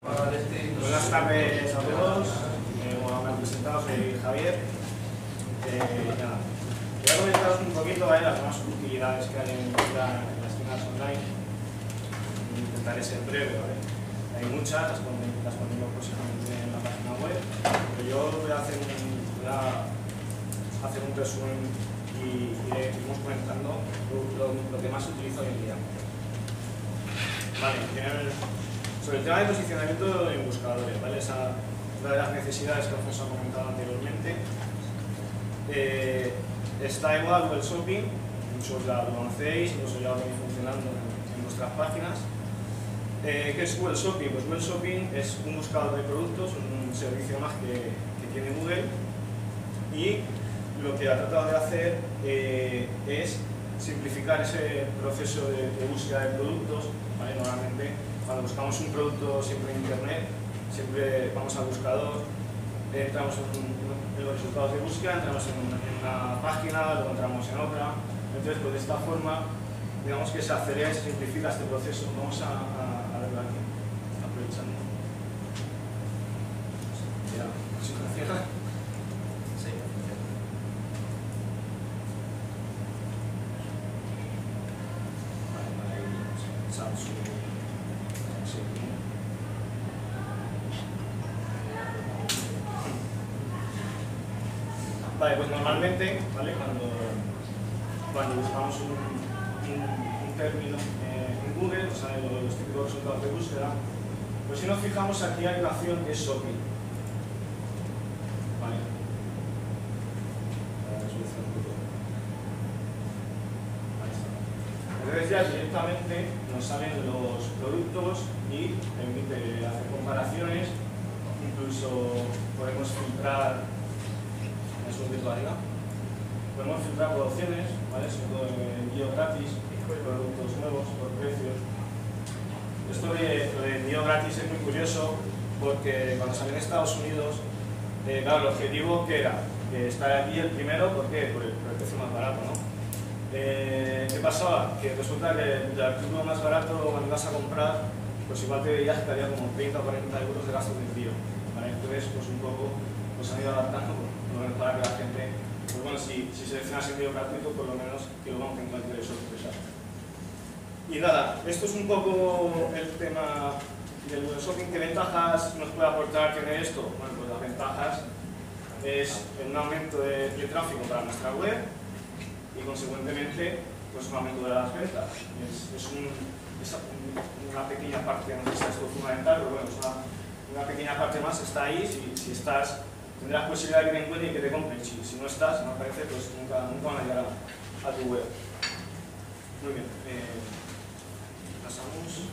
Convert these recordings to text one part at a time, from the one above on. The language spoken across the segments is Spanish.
Buenas tardes a todos. Como me han presentado, soy Javier. Nada, voy a comentaros un poquito las nuevas utilidades que hay en las tiendas online. Intentaré ser breve, ¿vale? Hay muchas, las pondremos próximamente en la página web, pero yo voy a hacer un resumen y iremos comentando lo que más utilizo hoy en día. Vale, sobre el tema de posicionamiento en buscadores, ¿vale? Esa es una de las necesidades que Alfonso ha comentado anteriormente. Está en Google Shopping, muchos ya lo conocéis, incluso ya lo tenéis funcionando en vuestras páginas. ¿Qué es Google Shopping? Pues Google Shopping es un buscador de productos, un servicio más que tiene Google, y lo que ha tratado de hacer es simplificar ese proceso de búsqueda de productos, ¿vale? Normalmente, cuando buscamos un producto siempre en internet, siempre vamos al buscador, entramos en los resultados de búsqueda, entramos en una página, luego entramos en otra. Entonces, pues de esta forma, digamos que se acelera y se simplifica este proceso. Vamos a verlo aquí, aprovechando. Ya, ¿sí funciona? Sí. Vale, ahí Samsung. Vale, pues normalmente, ¿vale? Cuando buscamos un término en Google, o sea, los típicos resultados de búsqueda, pues si nos fijamos aquí hay una opción que es shopping. Vale. Ahí está. Entonces ya directamente nos salen los productos y permite hacer comparaciones, incluso podemos filtrar. Podemos filtrar por opciones, ¿vale? Sobre todo envío gratis, productos nuevos por precios. Esto de envío gratis es muy curioso porque cuando salió en Estados Unidos, claro, el objetivo que era estar aquí el primero, ¿por qué? Por el precio más barato, ¿no? ¿Qué pasaba? Que resulta que el artículo más barato cuando ibas a comprar, pues igual te veías que había como 30 o 40 euros de gasto de envío, ¿vale? Entonces, pues un poco han ido adaptando para que la gente, pues bueno, si seleccionas envío gratuito, por lo menos que lo vamos a encontrar de sorpresa. Y nada, esto es un poco el tema del Google Shopping. ¿Qué ventajas nos puede aportar tener esto? Bueno, pues las ventajas es un aumento de tráfico para nuestra web y consecuentemente pues un aumento de las ventas. Es una pequeña parte, no sé si esto es fundamental, pero bueno, es una pequeña parte más, está ahí. Si estás, tendrás posibilidad de que te encuentren y que te compren. Si no estás, si no aparece, pues nunca van a llegar a tu web. Muy bien. Pasamos.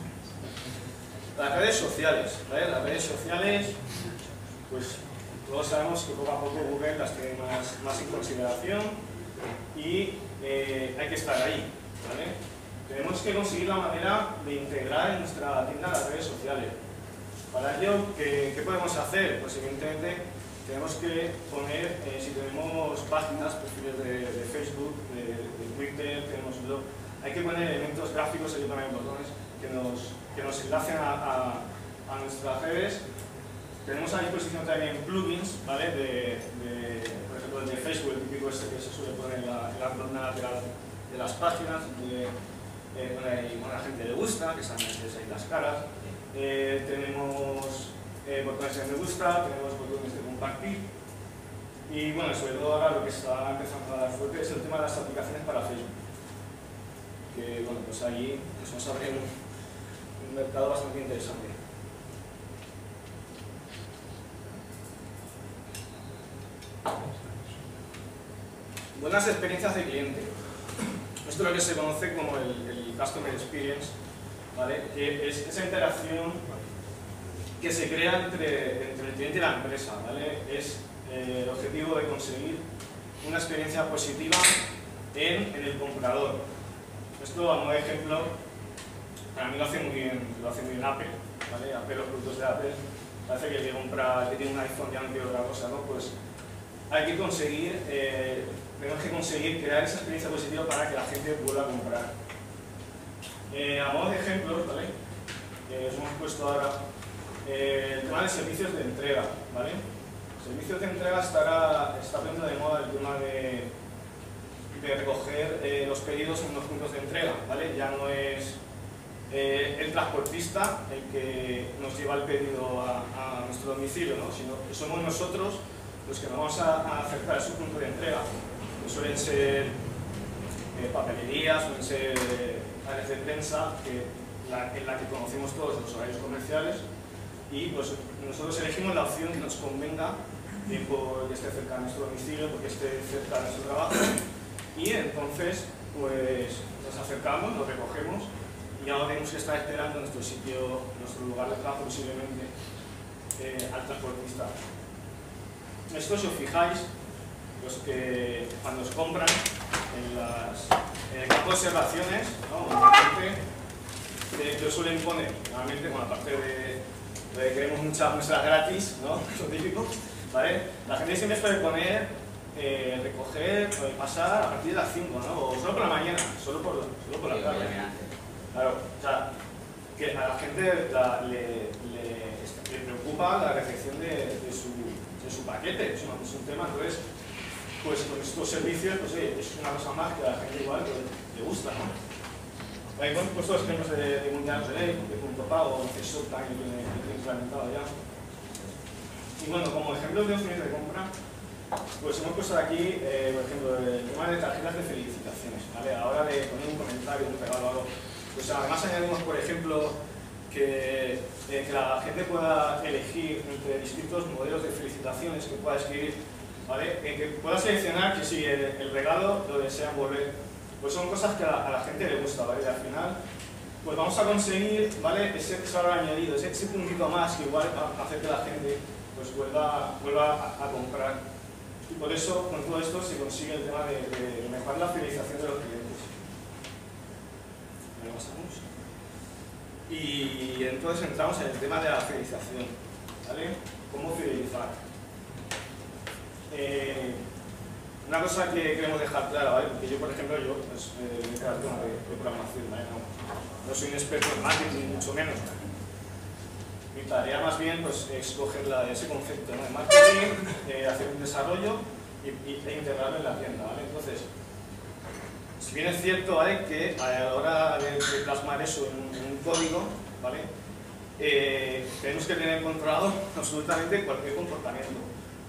Las redes sociales, ¿vale? Las redes sociales, pues todos sabemos que poco a poco Google las tiene más en consideración y hay que estar ahí, ¿vale? Tenemos que conseguir la manera de integrar en nuestra tienda las redes sociales. Para ello, ¿qué podemos hacer? Pues evidentemente tenemos que poner, si tenemos páginas, perfiles de Facebook, de Twitter, tenemos blog, hay que poner elementos gráficos, hay que poner botones que nos enlacen a nuestras redes. Tenemos a disposición también plugins, ¿vale? Por ejemplo, el de Facebook, el típico este que se suele poner en la columna lateral de las páginas, donde a la gente le gusta, que saben que ahí las caras. Tenemos botones de me gusta, tenemos botones de compartir y bueno, sobre todo ahora lo que está empezando a dar fuerte es el tema de las aplicaciones para Facebook, que bueno, pues ahí nos abre un mercado bastante interesante. Buenas experiencias de cliente. Esto es lo que se conoce como el Customer Experience, ¿vale? Que es esa interacción que se crea entre el cliente y la empresa, ¿vale? Es el objetivo de conseguir una experiencia positiva en el comprador. Esto, a modo de ejemplo, para mí lo hace muy bien Apple, ¿vale? Apple, los productos de Apple, parece que el que tiene un iPhone ya no quiere otra cosa, ¿no? Pues hay que conseguir, tenemos que conseguir crear esa experiencia positiva para que la gente vuelva a comprar. A modo de ejemplos, ¿vale? Os hemos puesto ahora El tema de servicios de entrega, ¿vale? Servicios de entrega está poniendo de moda el tema de recoger los pedidos en los puntos de entrega, ¿vale? Ya no es el transportista el que nos lleva el pedido a nuestro domicilio, ¿no? Sino que somos nosotros los que nos vamos a acercar a su punto de entrega, que suelen ser papelerías, suelen ser áreas de prensa, en la que conocemos todos los horarios comerciales, y pues nosotros elegimos la opción que nos convenga, bien porque esté cerca de nuestro domicilio, porque esté cerca de nuestro trabajo, y entonces pues nos acercamos, lo recogemos y ahora tenemos que estar esperando en nuestro sitio, nuestro lugar de trabajo posiblemente al transportista. Esto, si os fijáis, los que cuando os compran en el campo de observaciones, ¿no? Normalmente lo suelen poner, normalmente, bueno, aparte de que queremos muchas muestras gratis, ¿no? Lo típico, ¿vale? La gente siempre suele poner recoger, pasar a partir de las 5, ¿no? O solo por la mañana, solo por la tarde. Claro, o sea, que a la gente le preocupa la recepción de su paquete, es un tema. Entonces, pues con estos servicios, pues es una cosa más que a la gente igual le gusta, ¿no? Ahí hemos puesto los ejemplos de Mundial de Ley, de Punto Pago, de CESOP también que he implementado ya. Y bueno, como ejemplos de opciones de compra, pues hemos puesto aquí, por ejemplo, el tema de tarjetas de felicitaciones, ¿vale? A la hora de poner un comentario, un regalo o algo. Pues además añadimos, por ejemplo, que la gente pueda elegir entre distintos modelos de felicitaciones que pueda escribir, ¿vale? Que pueda seleccionar que si el regalo lo desea envolver. Pues son cosas que a la gente le gusta, ¿vale? Y al final, pues vamos a conseguir, ¿vale? Ese valor añadido, ese puntito más que igual hace que la gente pues vuelva a comprar. Y por eso, con todo esto, se consigue el tema de mejorar la fidelización de los clientes. ¿Me pasamos? Y entonces entramos en el tema de la fidelización, ¿vale? ¿Cómo fidelizar? Una cosa que queremos dejar clara, ¿vale? Porque yo, por ejemplo, pues, me dedico al tema de programación, ¿vale? No soy un experto en marketing, ni mucho menos, ¿vale? Mi tarea más bien pues, es coger ese concepto, ¿no? de marketing, hacer un desarrollo e integrarlo en la tienda, ¿vale? Entonces, si bien es cierto, ¿vale? que a la hora de plasmar eso en un código, ¿vale? Tenemos que tener controlado absolutamente cualquier comportamiento.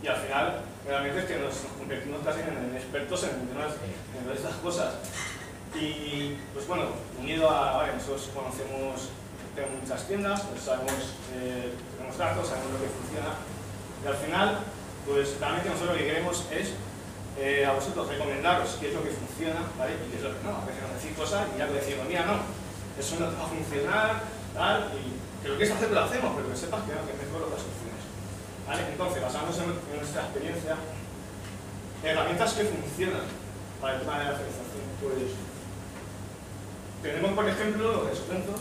Y al final, realmente es que nos convertimos casi en expertos en todas estas cosas. Y, pues bueno, unido a, ¿vale? Nosotros tenemos muchas tiendas, pues tenemos datos, sabemos lo que funciona. Y al final, pues realmente nosotros lo que queremos es a vosotros recomendaros qué es lo que funciona, ¿vale? Y qué es lo que no. A veces nos decís cosas y ya lo decimos, mira, no, eso no va a funcionar, tal, y que lo que es hacer lo hacemos, pero que sepas que no, que es mejor otras opciones. ¿Vale? Entonces, basándonos en nuestra experiencia, herramientas que funcionan para el tema de la fidelización, pues tenemos, por ejemplo, los descuentos.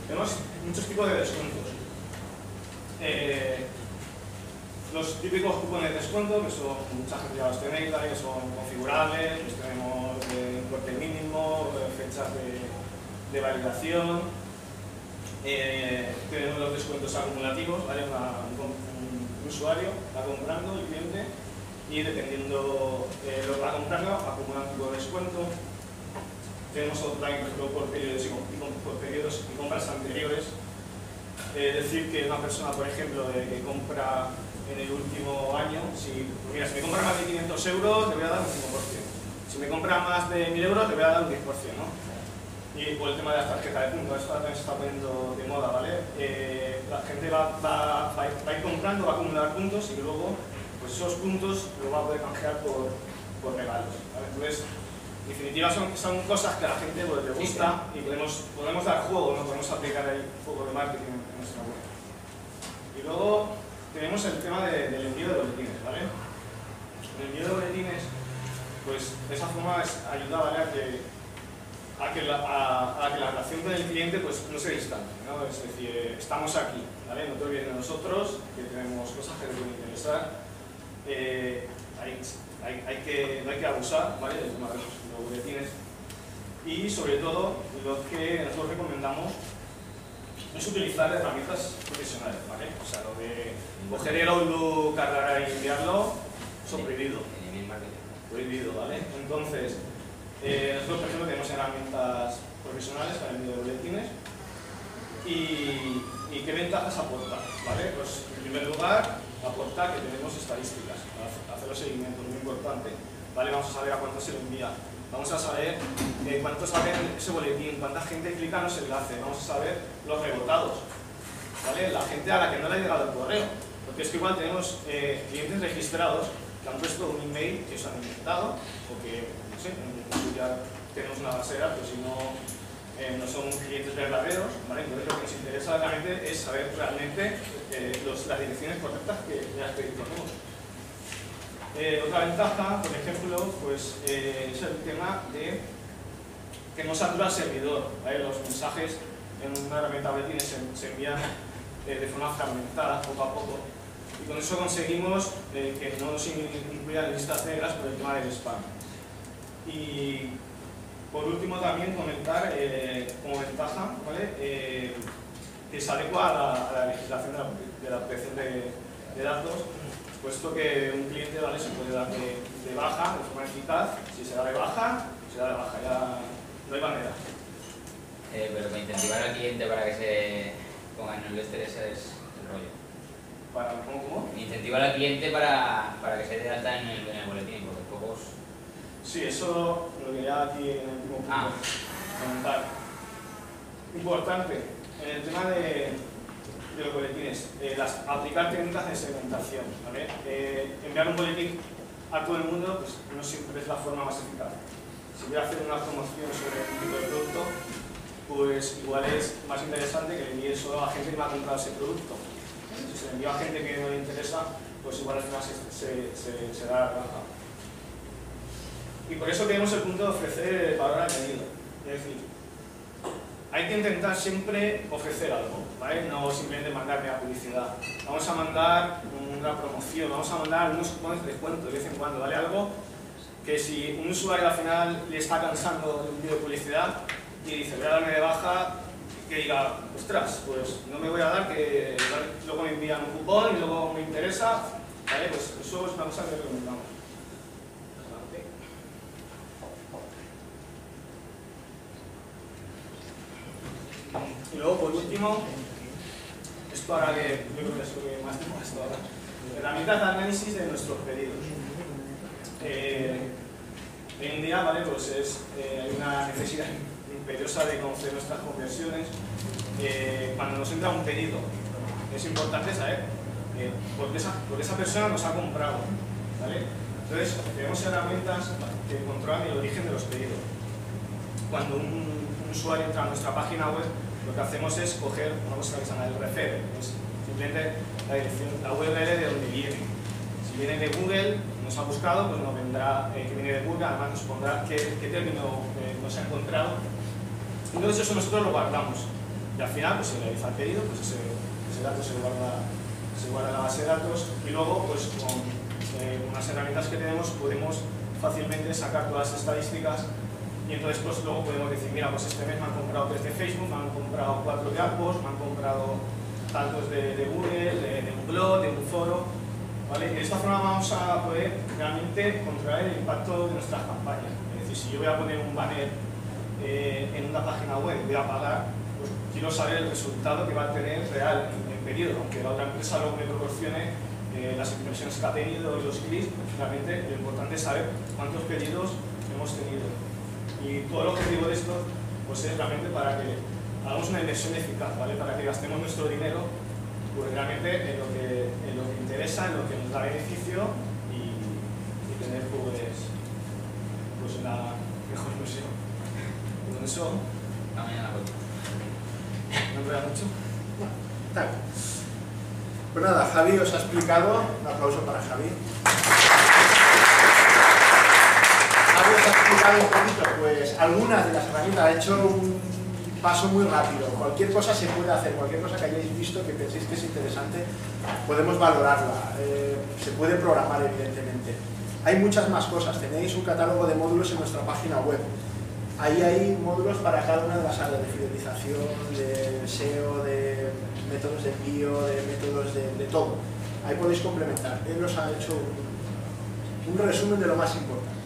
Tenemos muchos tipos de descuentos. Los típicos cupones de descuento, que son, mucha gente ya los tenéis, ¿vale? Que son configurables, pues tenemos importe mínimo, fechas de validación, tenemos los descuentos acumulativos, ¿vale? Un usuario va comprando, el cliente, y dependiendo lo que va comprando, acumula un tipo de descuento. Tenemos otro también, por ejemplo, por periodos y compras anteriores. Es decir, que una persona, por ejemplo, que compra en el último año, si me compra más de 500 euros, le voy a dar un 5%. Si me compra más de 1000 euros, le voy a dar un 10%, ¿no? Y por el tema de las tarjetas de puntos, esto también se está poniendo de moda, ¿vale? La gente va a ir comprando, va a acumular puntos y luego pues esos puntos lo va a poder canjear por regalos, ¿vale? Entonces, en definitiva son cosas que a la gente pues, le gusta y podemos dar juego, ¿no? Podemos aplicar ahí un poco de marketing en nuestra web. Y luego tenemos el tema del envío de boletines, ¿vale? El envío de boletines, pues de esa forma ayuda, ¿vale? a que la relación con el cliente pues, no se distante, ¿no? Es decir, estamos aquí, ¿vale? No te olvides de nosotros, que tenemos cosas que te pueden interesar. No hay que abusar, ¿vale? Del tema de los boletines. y sobre todo lo que nosotros recomendamos es utilizar herramientas profesionales, ¿vale? O sea, lo de coger el Outlook, cargar y enviarlo, eso prohibido. Prohibido, ¿vale? Entonces, nosotros por ejemplo tenemos herramientas profesionales para el envío de boletines y qué ventajas aporta, ¿vale? Pues en primer lugar, aporta que tenemos estadísticas para hacer los seguimientos, muy importante, ¿vale? Vamos a saber a cuánto se lo envía, vamos a saber cuántos abren ese boletín, cuánta gente clica en los enlaces, vamos a saber los rebotados, ¿vale? La gente a la que no le ha llegado el correo, porque es que igual tenemos clientes registrados que han puesto un email que se han inventado, o que, no sé, ya tenemos una base de datos y no son clientes verdaderos, ¿vale? Entonces lo que nos interesa realmente es saber realmente las direcciones correctas que las que disponemos. Otra ventaja, por ejemplo, pues, es el tema de que no satura el servidor, ¿vale? Los mensajes en una herramienta boletines se envían de forma fragmentada, poco a poco, y con eso conseguimos que no nos incluyan listas negras por el tema del spam. Y por último también comentar como ventaja, ¿vale? Que se adecua a la legislación de la protección de datos, puesto que un cliente, ¿vale? Se puede dar de baja de forma eficaz. Si se da de baja, ya no hay manera. Pero para incentivar al cliente para que se ponga en el newsletter, ese es el rollo. ¿Cómo? Incentivar al cliente para que se dé alta en el boletín, porque pocos... Sí, eso lo quería aquí en el último punto comentar. Importante, en el tema de los boletines, aplicar técnicas de segmentación, ¿vale? Enviar un boletín a todo el mundo pues, no siempre es la forma más eficaz. Si voy a hacer una promoción sobre un tipo de producto, pues igual es más interesante que le envíe solo a gente que me ha comprado ese producto. Si se le envía a gente que no le interesa, pues igual al final se da la baja. Y por eso tenemos el punto de ofrecer valor añadido. Es decir, hay que intentar siempre ofrecer algo, ¿vale? No simplemente mandarme a publicidad. Vamos a mandar una promoción, vamos a mandar unos cupones de descuento de vez en cuando, ¿vale? Algo que si un usuario al final le está cansando de un vídeo de publicidad y dice, voy a darme de baja, que diga, ostras, pues no me voy a dar, que luego me envían un cupón y luego me interesa, ¿vale? Pues eso es una cosa que recomendamos. Y luego, por último, esto ahora que yo creo que es lo que más tengo hasta ahora, herramientas de análisis de nuestros pedidos. Hoy en día, ¿vale? Pues hay una necesidad imperiosa de conocer nuestras conversiones. Cuando nos entra un pedido, es importante saber por qué esa persona nos ha comprado, ¿vale? Entonces, tenemos herramientas que controlan el origen de los pedidos. Cuando un usuario entra a nuestra página web, lo que hacemos es coger una cosa que se llama el refer, es simplemente la dirección, la URL de donde viene. Si viene de Google, nos ha buscado, pues nos vendrá que viene de Google, además nos pondrá qué término nos ha encontrado. Entonces eso nosotros lo guardamos. Y al final, pues se realiza el pedido, pues ese dato se guarda en la base de datos y luego, pues con unas herramientas que tenemos, podemos fácilmente sacar todas las estadísticas. Y entonces pues luego podemos decir, mira, pues este mes me han comprado 3 de Facebook, me han comprado 4 de Appos, me han comprado tantos de Google, de un blog, de un foro, ¿vale? Y de esta forma vamos a poder realmente controlar el impacto de nuestras campañas. Es decir, si yo voy a poner un banner en una página web, voy a pagar, pues quiero saber el resultado que va a tener real en pedido, aunque la otra empresa luego me proporcione las impresiones que ha tenido y los clics, realmente lo importante es saber cuántos pedidos hemos tenido. Y todo el objetivo de esto pues es realmente para que hagamos una inversión eficaz, ¿vale? Para que gastemos nuestro dinero pues realmente en lo que interesa, en lo que nos da beneficio y tener pues una mejor inversión. Y con eso... Hasta mañana. ¿No me da mucho? Tal. Pues nada, Javi os ha explicado, un aplauso para Javi. Javi os ha explicado un poquito, pues algunas de las herramientas, ha hecho un paso muy rápido. Cualquier cosa se puede hacer, cualquier cosa que hayáis visto que penséis que es interesante, podemos valorarla. Se puede programar, evidentemente. Hay muchas más cosas, tenéis un catálogo de módulos en nuestra página web. ahí hay módulos para cada una de las áreas de fidelización, de SEO, de métodos de envío, de métodos de todo. Ahí podéis complementar. Él os ha hecho un resumen de lo más importante.